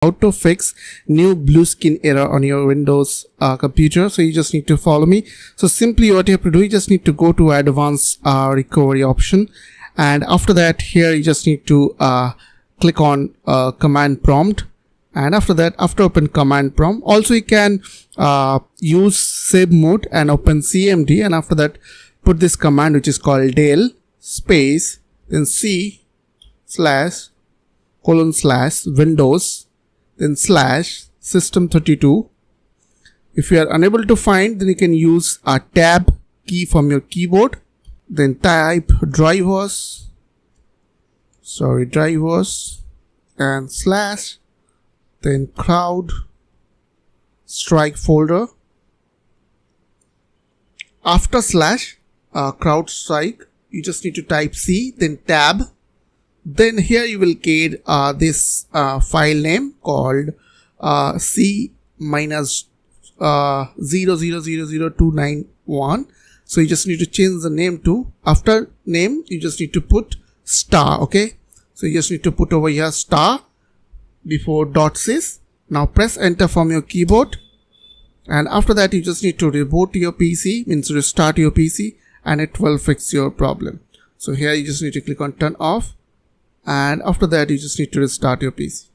how to fix new blue screen error on your Windows computer. So you just need to follow me. So simply what you have to do, you just need to go to advanced recovery option, and after that here you just need to click on command prompt, and after that, after open command prompt, also you can use save mode and open CMD, and after that put this command which is called del space then c/:windows then /system32. If you are unable to find, then you can use a tab key from your keyboard, then type drivers and / then CrowdStrike folder. After /CrowdStrike, you just need to type C, then tab. Then here you will get this file name called C-0000291. So you just need to change the name to, after name you just need to put star. Okay, so you just need to put over here star before .sys. Now press enter from your keyboard, and after that you just need to reboot your PC, means restart your PC, and it will fix your problem. So here you just need to click on turn off, and after that you just need to restart your PC.